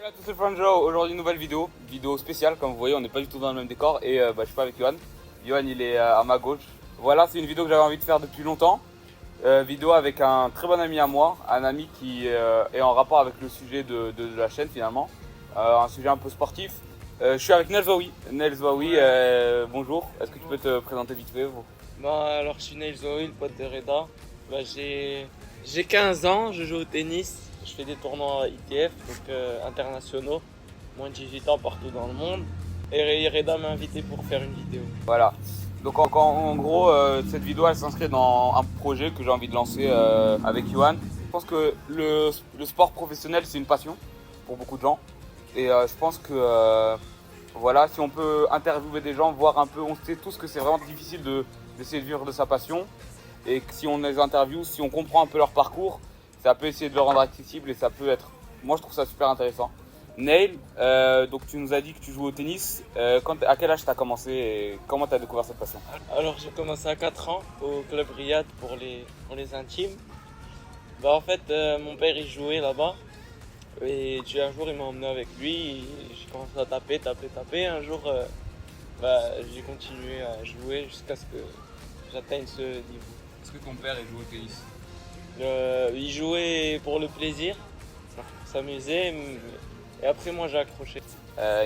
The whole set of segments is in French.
à tous, c'est Franjo. Aujourd'hui, nouvelle vidéo spéciale. Comme vous voyez, on n'est pas du tout dans le même décor et je suis pas avec Yohan. Yohan, il est à ma gauche. Voilà, c'est une vidéo que j'avais envie de faire depuis longtemps. Vidéo avec un très bon ami à moi, un ami qui est en rapport avec le sujet de la chaîne finalement. Un sujet un peu sportif. Je suis avec Nels Waoui. Nels Waoui, bonjour. Est-ce que tu peux te présenter vite fait vous? Alors je suis Nail Zoe, le pote de Reda. J'ai 15 ans, je joue au tennis, je fais des tournois ITF, donc internationaux, moins de 18 ans partout dans le monde. Et Reda m'a invité pour faire une vidéo. Voilà. Donc en gros, cette vidéo elle s'inscrit dans un projet que j'ai envie de lancer avec Yohan. Je pense que le sport professionnel c'est une passion pour beaucoup de gens. Et je pense que voilà, si on peut interviewer des gens, voir un peu, on sait tous que c'est vraiment difficile d'essayer de vivre de sa passion. Et que si on les interviewe, si on comprend un peu leur parcours, ça peut essayer de le rendre accessible et ça peut être... Moi je trouve ça super intéressant. Nail, donc tu nous as dit que tu joues au tennis. À quel âge tu as commencé et comment tu as découvert cette passion? Alors j'ai commencé à 4 ans au club Riyad pour les intimes. En fait, mon père il jouait là-bas. Et un jour il m'a emmené avec lui, j'ai commencé à taper. Un jour j'ai continué à jouer jusqu'à ce que j'atteigne ce niveau. Est-ce que ton père joue au tennis? Il jouait pour le plaisir, pour s'amuser, et après moi j'ai accroché.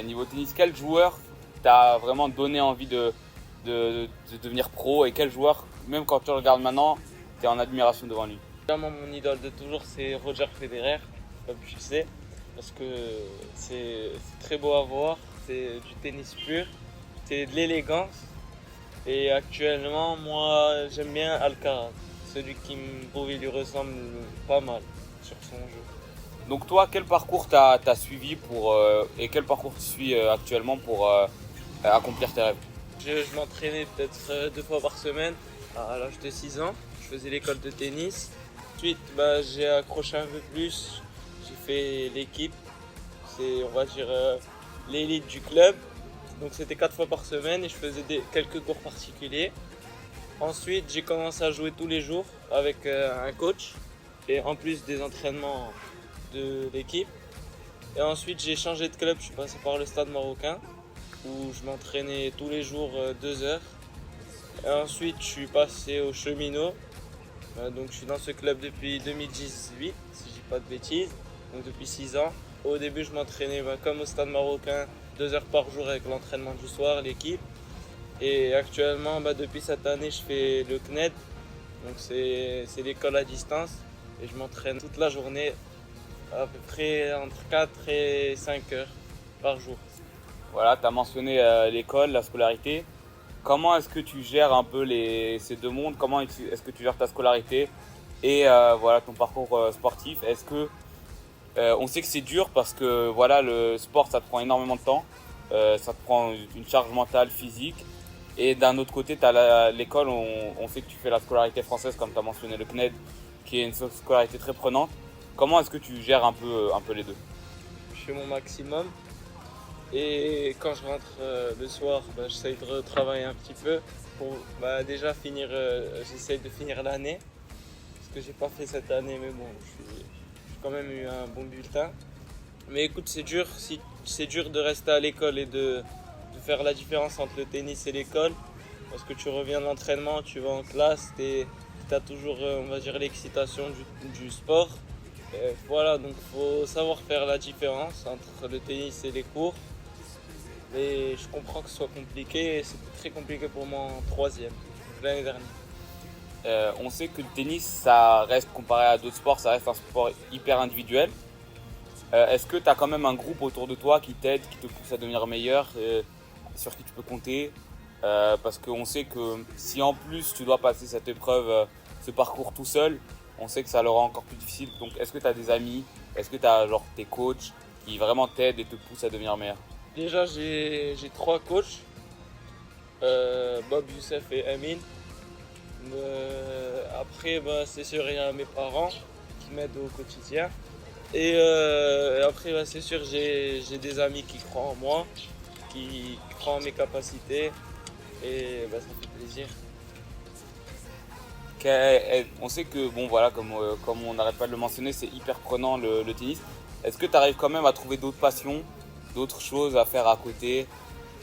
Niveau tennis, quel joueur t'a vraiment donné envie de devenir pro et quel joueur, même quand tu le regardes maintenant, tu es en admiration devant lui? Évidemment mon idole de toujours c'est Roger Federer, comme tu le sais, parce que c'est très beau à voir, c'est du tennis pur, c'est de l'élégance. Et actuellement moi j'aime bien Alcaraz, celui qui me trouve il lui ressemble pas mal sur son jeu. Donc toi, quel parcours t'as suivi et quel parcours tu suis actuellement pour accomplir tes rêves? Je m'entraînais peut-être 2 fois par semaine à l'âge de 6 ans. Je faisais l'école de tennis. Ensuite, j'ai accroché un peu plus. J'ai fait l'équipe. C'est, on va dire, l'élite du club. Donc c'était 4 fois par semaine et je faisais quelques cours particuliers. Ensuite, j'ai commencé à jouer tous les jours avec un coach. Et en plus des entraînements de l'équipe. Et ensuite, j'ai changé de club. Je suis passé par le Stade Marocain, où je m'entraînais tous les jours 2 heures. Et ensuite, je suis passé au Cheminot. Donc, je suis dans ce club depuis 2018, si je dis pas de bêtises. Donc, depuis 6 ans. Au début, je m'entraînais comme au Stade Marocain, 2 heures par jour avec l'entraînement du soir, l'équipe. Et actuellement, depuis cette année, je fais le CNED. Donc, c'est l'école à distance. Et je m'entraîne toute la journée, à peu près entre 4 et 5 heures par jour. Voilà, tu as mentionné l'école, la scolarité. Comment est-ce que tu gères un peu ces deux mondes? Comment est-ce que tu gères ta scolarité et voilà, ton parcours sportif? Est-ce que on sait que c'est dur parce que voilà, le sport ça te prend énormément de temps, ça te prend une charge mentale, physique. Et d'un autre côté, tu as l'école, on sait que tu fais la scolarité française comme tu as mentionné le CNED, qui est une scolarité très prenante. Comment est-ce que tu gères un peu les deux? Je fais mon maximum. Et quand je rentre le soir, j'essaye de retravailler un petit peu pour déjà finir. J'essaye de finir l'année, ce que j'ai pas fait cette année, mais bon, j'ai quand même eu un bon bulletin. Mais écoute, c'est dur de rester à l'école et de faire la différence entre le tennis et l'école, parce que tu reviens de l'entraînement, tu vas en classe, tu as toujours, on va dire, l'excitation du sport. Et voilà, donc il faut savoir faire la différence entre le tennis et les cours. Mais je comprends que ce soit compliqué et c'était très compliqué pour moi en troisième, l'année dernière. On sait que le tennis, ça reste comparé à d'autres sports, ça reste un sport hyper individuel. Est-ce que tu as quand même un groupe autour de toi qui t'aide, qui te pousse à devenir meilleur, sur qui tu peux compter? Parce qu'on sait que si en plus tu dois passer cette épreuve, ce parcours tout seul, on sait que ça le rend encore plus difficile. Donc est-ce que tu as des amis, est-ce que tu as genre tes coachs qui vraiment t'aident et te poussent à devenir meilleur? Déjà, j'ai 3 coachs, Bob, Youssef et Amin. Après, c'est sûr, il y a mes parents qui m'aident au quotidien. Et après, c'est sûr, j'ai des amis qui croient en moi, qui croient en mes capacités. Et ça fait plaisir. On sait que, bon voilà, comme on n'arrête pas de le mentionner, c'est hyper prenant le tennis. est-ce que tu arrives quand même à trouver d'autres passions, d'autres choses à faire à côté,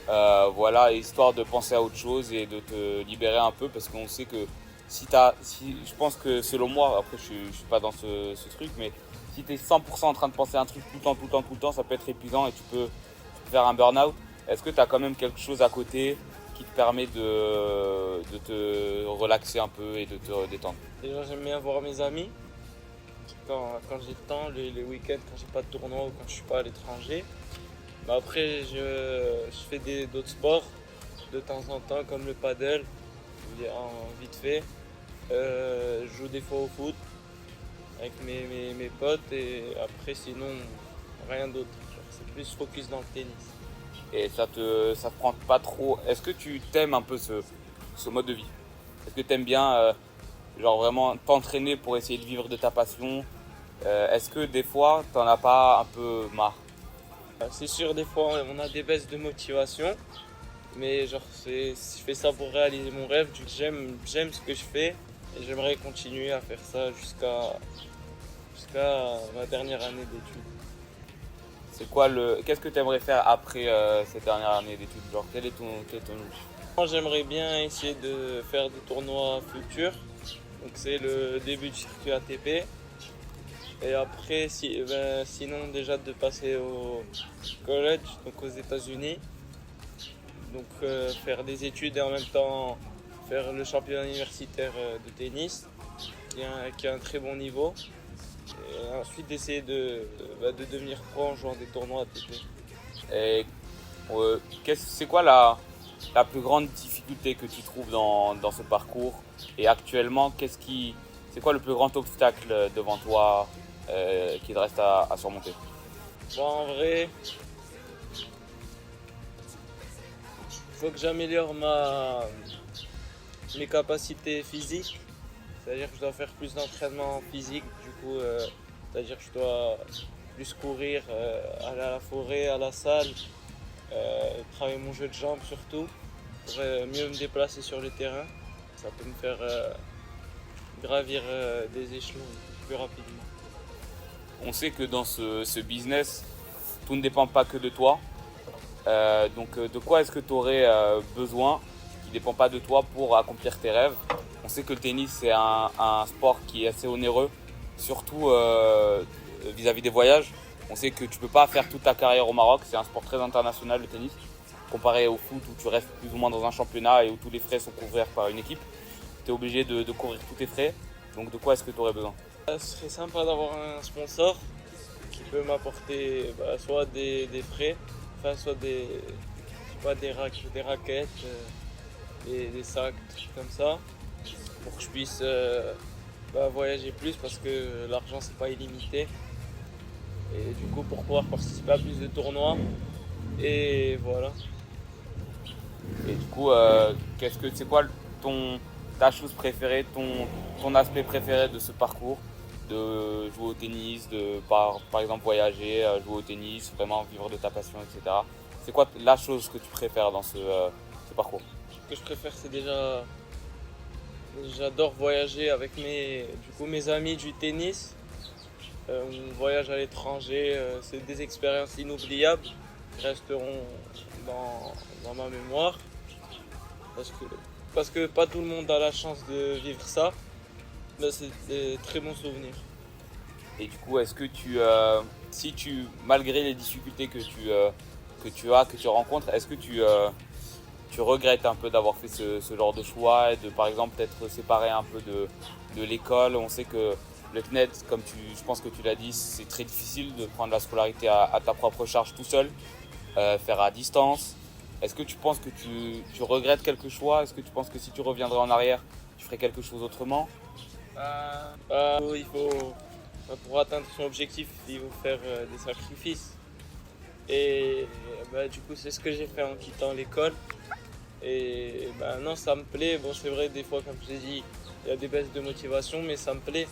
voilà, histoire de penser à autre chose et de te libérer un peu, parce qu'on sait que je pense que selon moi, après je suis pas dans ce truc, mais si tu es 100% en train de penser à un truc tout le temps, tout le temps, tout le temps, ça peut être épuisant et tu peux faire un burn-out. Est-ce que tu as quand même quelque chose à côté qui te permet de te relaxer un peu et de te détendre? Déjà, j'aime bien voir mes amis quand j'ai le temps, les week-ends, quand j'ai pas de tournoi ou quand je suis pas à l'étranger. Mais après, je fais d'autres sports de temps en temps, comme le paddle, vite fait. Je joue des fois au foot avec mes potes et après, sinon, rien d'autre. C'est plus focus dans le tennis. Et ça te prend pas trop. Est-ce que tu t'aimes un peu ce mode de vie? Est-ce que tu aimes bien genre vraiment t'entraîner pour essayer de vivre de ta passion? Est-ce que des fois t'en as pas un peu marre? C'est sûr, des fois, on a des baisses de motivation, mais genre, je fais ça pour réaliser mon rêve. J'aime ce que je fais et j'aimerais continuer à faire ça jusqu'à ma dernière année d'études. Qu'est-ce que tu aimerais faire après cette dernière année d'études? Genre, quel est ton objectif? Moi, j'aimerais bien essayer de faire des tournois futurs. Donc, c'est le début du circuit ATP. Et après, sinon, déjà de passer au college, donc aux États-Unis. Donc, faire des études et en même temps faire le championnat universitaire de tennis, qui a un très bon niveau. Et ensuite, d'essayer de devenir pro en jouant des tournois ATP. Et c'est quoi la plus grande difficulté que tu trouves dans ce parcours? Et actuellement, c'est quoi le plus grand obstacle devant toi qu'il te reste à surmonter? Bon, en vrai, il faut que j'améliore mes capacités physiques. C'est-à-dire que je dois faire plus d'entraînement physique. Du coup, c'est-à-dire que je dois plus courir, aller à la forêt, à la salle, travailler mon jeu de jambes surtout, pour mieux me déplacer sur le terrain. Ça peut me faire gravir des échelons plus rapidement. On sait que dans ce business, tout ne dépend pas que de toi. Donc de quoi est-ce que tu aurais besoin qui ne dépend pas de toi pour accomplir tes rêves? On sait que le tennis c'est un sport qui est assez onéreux, surtout vis-à-vis des voyages. On sait que tu ne peux pas faire toute ta carrière au Maroc, c'est un sport très international le tennis, comparé au foot où tu restes plus ou moins dans un championnat et où tous les frais sont couverts par une équipe. Tu es obligé de couvrir tous tes frais, donc de quoi est-ce que tu aurais besoin? Ce serait sympa d'avoir un sponsor qui peut m'apporter soit des frais, enfin soit des raquettes, des sacs, des trucs comme ça, pour que je puisse voyager plus parce que l'argent c'est pas illimité. Et du coup pour pouvoir participer à plus de tournois. Et voilà. Et du coup, c'est quoi ta chose préférée, ton aspect préféré de ce parcours? De jouer au tennis, par exemple voyager, jouer au tennis, vraiment vivre de ta passion, etc. C'est quoi la chose que tu préfères dans ce parcours? Ce que je préfère c'est déjà, j'adore voyager avec mes amis du tennis. On voyage à l'étranger, c'est des expériences inoubliables qui resteront dans ma mémoire. Parce que pas tout le monde a la chance de vivre ça. Mais c'est des très bons souvenirs. Et du coup, est-ce que malgré les difficultés que tu rencontres, est-ce que tu regrettes un peu d'avoir fait ce genre de choix et de par exemple t'être séparé un peu de l'école? On sait que le CNED, je pense que tu l'as dit, c'est très difficile de prendre la scolarité à ta propre charge tout seul, faire à distance. Est-ce que tu penses que tu regrettes quelque choix? Est-ce que tu penses que si tu reviendrais en arrière, tu ferais quelque chose autrement? Pour atteindre son objectif, il faut faire des sacrifices. Et du coup, c'est ce que j'ai fait en quittant l'école. Et non, ça me plaît. Bon, c'est vrai, des fois, comme je l'ai dit, il y a des baisses de motivation, mais ça me plaît.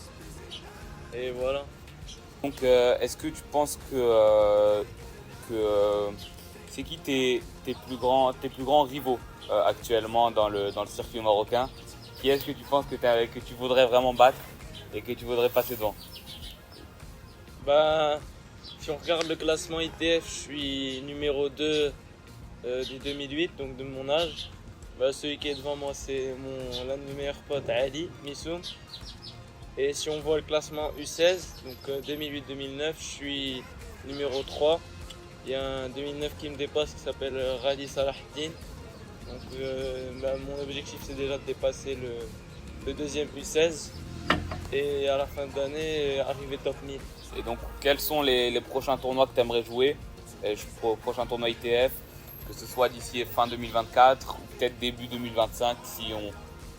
Et voilà. Donc, est-ce que tu penses que c'est qui tes plus grands rivaux actuellement dans le circuit marocain? Qui est-ce que tu penses que tu voudrais vraiment battre et que tu voudrais passer devant? Si on regarde le classement ITF, je suis numéro 2 du 2008, donc de mon âge. Bah, celui qui est devant moi, c'est l'un de mes meilleurs potes, Ali Missoum. Et si on voit le classement U16, donc 2008-2009, je suis numéro 3. Il y a un 2009 qui me dépasse qui s'appelle Radi Salahdin. Donc mon objectif c'est déjà de dépasser le deuxième U16 et à la fin de l'année arriver top 1000. Et donc, quels sont les prochains tournois que tu aimerais jouer, prochains tournois ITF, que ce soit d'ici fin 2024 ou peut-être début 2025 si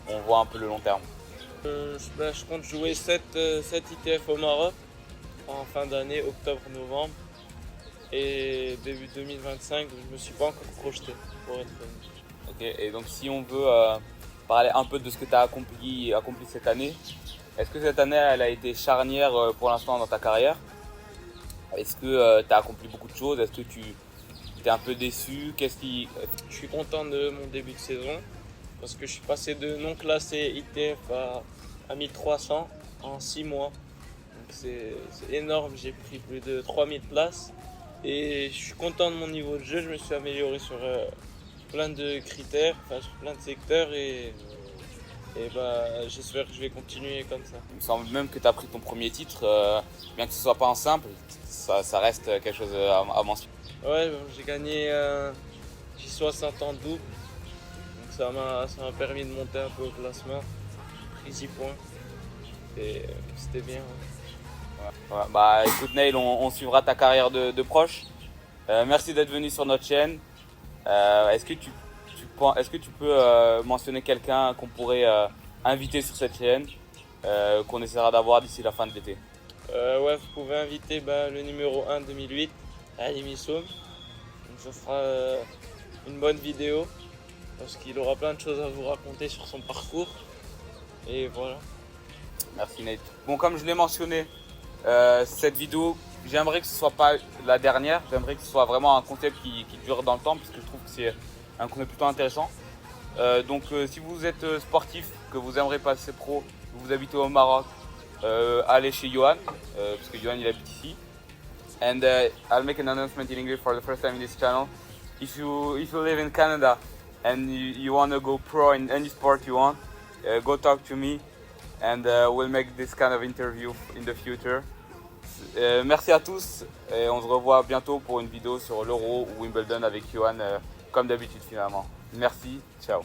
on voit un peu le long terme? Je compte jouer 7 ITF au Maroc en fin d'année, octobre-novembre. Et début 2025, je ne me suis pas encore projeté pour être honnête. Ok, et donc si on veut parler un peu de ce que tu as accompli cette année, est-ce que cette année elle a été charnière pour l'instant dans ta carrière? Est-ce que tu as accompli beaucoup de choses? Est-ce que tu es un peu déçu? Je suis content de mon début de saison parce que je suis passé de non classé ITF à 1300 en 6 mois. Donc c'est énorme, j'ai pris plus de 3000 places et je suis content de mon niveau de jeu. Je me suis amélioré sur plein de critères, sur plein de secteurs et j'espère que je vais continuer comme ça. Il me semble même que tu as pris ton premier titre, bien que ce soit pas en simple, ça reste quelque chose à mentionner. Ouais, j'ai gagné J60 en double, donc ça m'a permis de monter un peu au classement. J'ai pris 6 points et c'était bien. Ouais. Ouais. Bah écoute Neil, on suivra ta carrière de proche. Merci d'être venu sur notre chaîne. Est-ce que tu peux mentionner quelqu'un qu'on pourrait inviter sur cette chaîne, qu'on essaiera d'avoir d'ici la fin de l'été? Ouais, vous pouvez inviter le numéro 1 2008, Ali Missoum. Donc ça sera une bonne vidéo parce qu'il aura plein de choses à vous raconter sur son parcours. Et voilà. Merci Nate. Bon, comme je l'ai mentionné, cette vidéo, j'aimerais que ce soit pas la dernière. J'aimerais que ce soit vraiment un concept qui dure dans le temps, parce que je trouve que c'est un concept plutôt intéressant. Donc si vous êtes sportif, que vous aimeriez passer pro, que vous habitez au Maroc, allez chez Johan, parce que Johan il habite ici. And I'll make an announcement in English for the first time in this channel. If you live in Canada and you want to go pro in any sport you want, go talk to me and we'll make this kind of interview in the future. Merci à tous et on se revoit bientôt pour une vidéo sur l'Euro ou Wimbledon avec Johan comme d'habitude finalement. Merci, ciao.